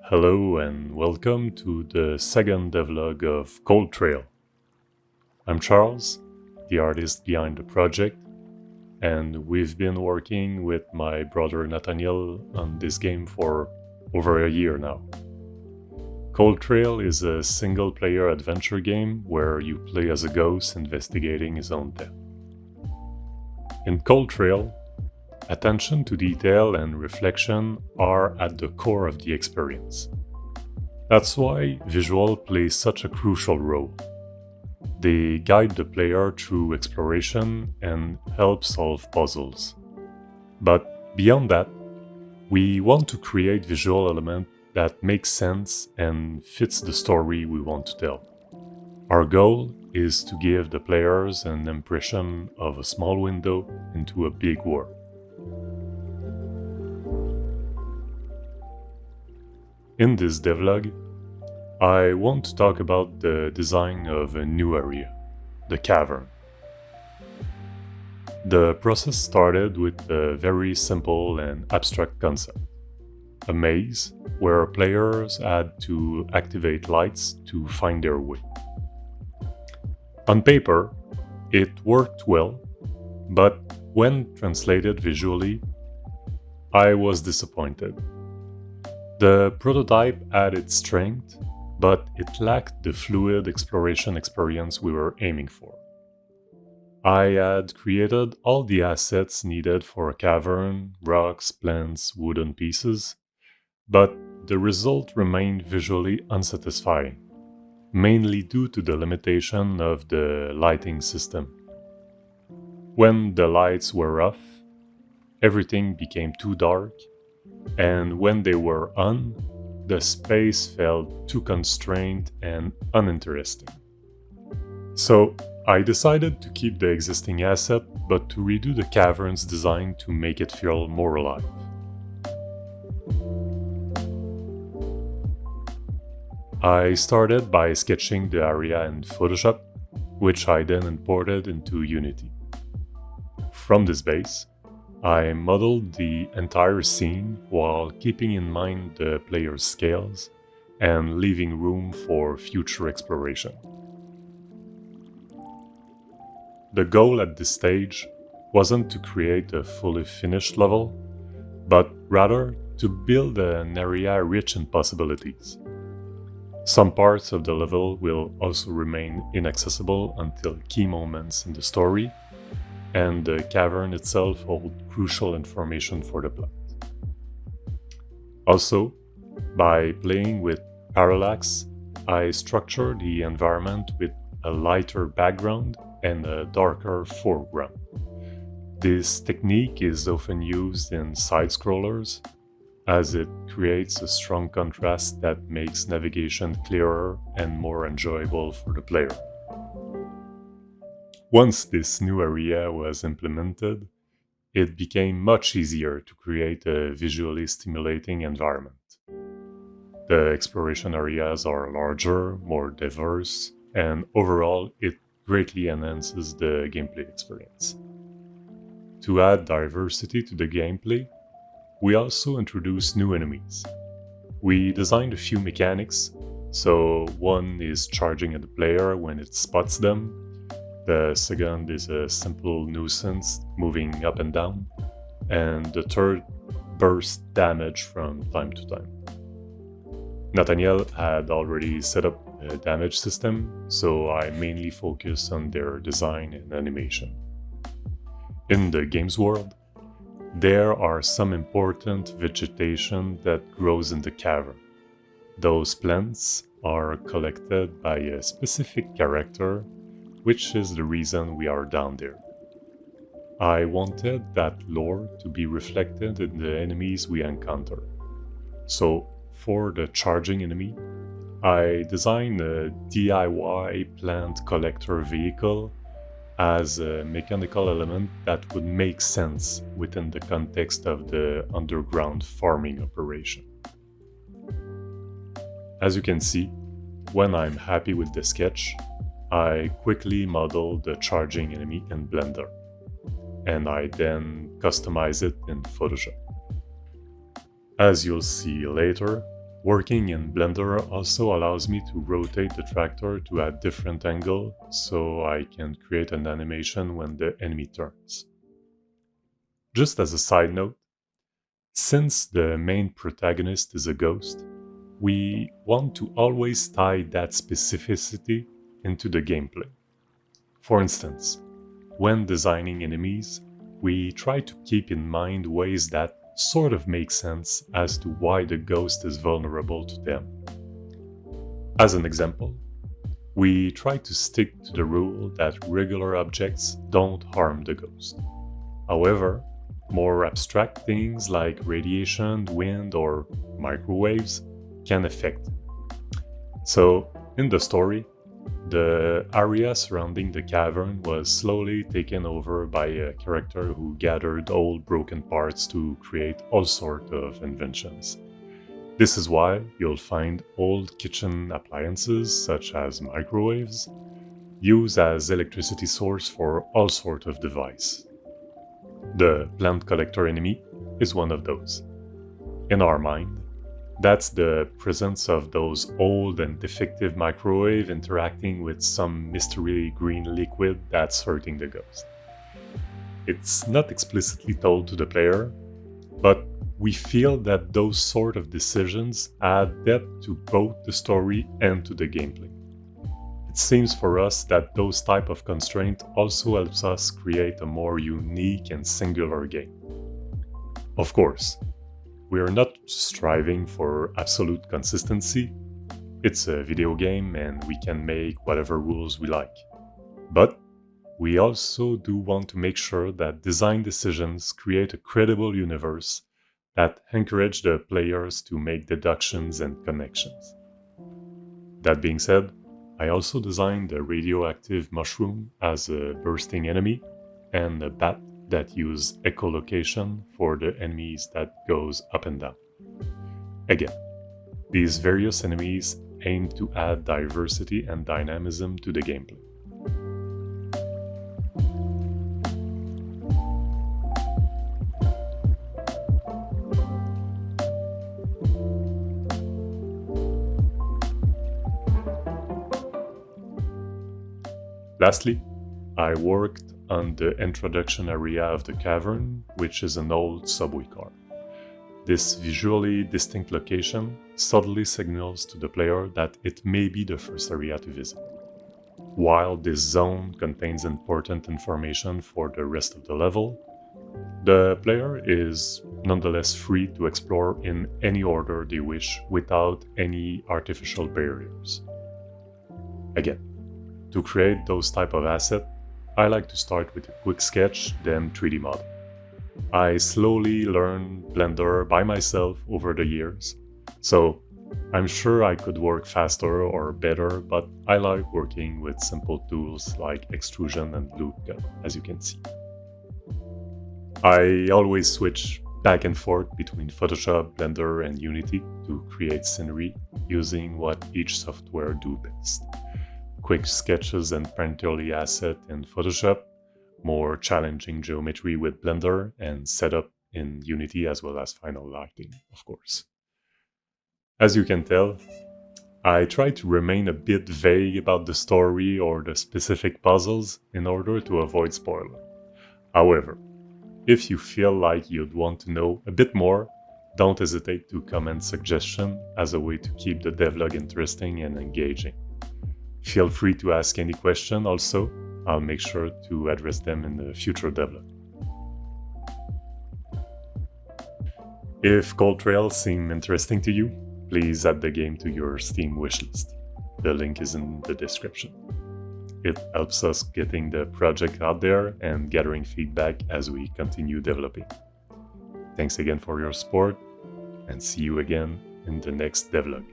Hello and welcome to the second devlog of Cold Trail. I'm Charles, the artist behind the project, and we've been working with my brother Nathaniel on this game for over a year now. Cold Trail is a single-player adventure game where you play as a ghost investigating his own death. In Cold Trail, attention to detail and reflection are at the core of the experience. That's why visual plays such a crucial role. They guide the player through exploration and help solve puzzles. But beyond that, we want to create visual elements that make sense and fits the story we want to tell. Our goal is to give the players an impression of a small window into a big world. In this devlog, I want to talk about the design of a new area, the cavern. The process started with a very simple and abstract concept, a maze where players had to activate lights to find their way. On paper, it worked well, but when translated visually, I was disappointed. The prototype had its strength, but it lacked the fluid exploration experience we were aiming for. I had created all the assets needed for a cavern, rocks, plants, wooden pieces, but the result remained visually unsatisfying, mainly due to the limitation of the lighting system. When the lights were off, everything became too dark, and when they were on, the space felt too constrained and uninteresting. So I decided to keep the existing asset, but to redo the cavern's design to make it feel more alive. I started by sketching the area in Photoshop, which I then imported into Unity. From this base, I modeled the entire scene while keeping in mind the player's scales and leaving room for future exploration. The goal at this stage wasn't to create a fully finished level, but rather to build an area rich in possibilities. Some parts of the level will also remain inaccessible until key moments in the story, and the cavern itself holds crucial information for the plot. Also, by playing with parallax, I structure the environment with a lighter background and a darker foreground. This technique is often used in side-scrollers, as it creates a strong contrast that makes navigation clearer and more enjoyable for the player. Once this new area was implemented, it became much easier to create a visually stimulating environment. The exploration areas are larger, more diverse, and overall it greatly enhances the gameplay experience. To add diversity to the gameplay, we also introduced new enemies. We designed a few mechanics, so one is charging at the player when it spots them. The second is a simple nuisance moving up and down, and the third bursts damage from time to time. Nathaniel had already set up a damage system, so I mainly focused on their design and animation. In the game's world, there are some important vegetation that grows in the cavern. Those plants are collected by a specific character, which is the reason we are down there. I wanted that lore to be reflected in the enemies we encounter. So, for the charging enemy, I designed a DIY plant collector vehicle as a mechanical element that would make sense within the context of the underground farming operation. As you can see, when I'm happy with the sketch, I quickly model the charging enemy in Blender, and I then customize it in Photoshop. As you'll see later, Working in Blender also allows me to rotate the tractor to a different angle so I can create an animation when the enemy turns. Just as a side note, since the main protagonist is a ghost, we want to always tie that specificity into the gameplay. For instance, when designing enemies, we try to keep in mind ways that sort of make sense as to why the ghost is vulnerable to them. As an example, we try to stick to the rule that regular objects don't harm the ghost. However, more abstract things like radiation, wind, or microwaves can affect it. So, in the story, the area surrounding the cavern was slowly taken over by a character who gathered old broken parts to create all sorts of inventions. This is why you'll find old kitchen appliances such as microwaves used as electricity source for all sorts of devices. The plant collector enemy is one of those. In our mind, that's the presence of those old and defective microwave interacting with some mystery green liquid that's hurting the ghost. It's not explicitly told to the player, but we feel that those sort of decisions add depth to both the story and to the gameplay. It seems for us that those type of constraint also helps us create a more unique and singular game. Of course, we are not striving for absolute consistency. It's a video game and we can make whatever rules we like. But we also do want to make sure that design decisions create a credible universe that encourage the players to make deductions and connections. That being said, I also designed a radioactive mushroom as a bursting enemy and a bat that use echolocation for the enemies that goes up and down. Again, these various enemies aim to add diversity and dynamism to the gameplay. Lastly, I worked on the introduction area of the cavern, which is an old subway car. This visually distinct location subtly signals to the player that it may be the first area to visit. While this zone contains important information for the rest of the level, the player is nonetheless free to explore in any order they wish without any artificial barriers. Again, to create those type of assets, I like to start with a quick sketch, then 3D model. I slowly learned Blender by myself over the years, so I'm sure I could work faster or better, but I like working with simple tools like extrusion and loop cut, as you can see. I always switch back and forth between Photoshop, Blender, and Unity to create scenery using what each software do best. Quick sketches and painterly asset in Photoshop, more challenging geometry with Blender, and setup in Unity as well as final lighting, of course. As you can tell, I try to remain a bit vague about the story or the specific puzzles in order to avoid spoiler. However, if you feel like you'd want to know a bit more, don't hesitate to comment suggestion as a way to keep the devlog interesting and engaging. Feel free to ask any question also. I'll make sure to address them in the future devlog. If Cold Trail seemed interesting to you, please add the game to your Steam wishlist. The link is in the description. It helps us getting the project out there and gathering feedback as we continue developing. Thanks again for your support, and see you again in the next devlog.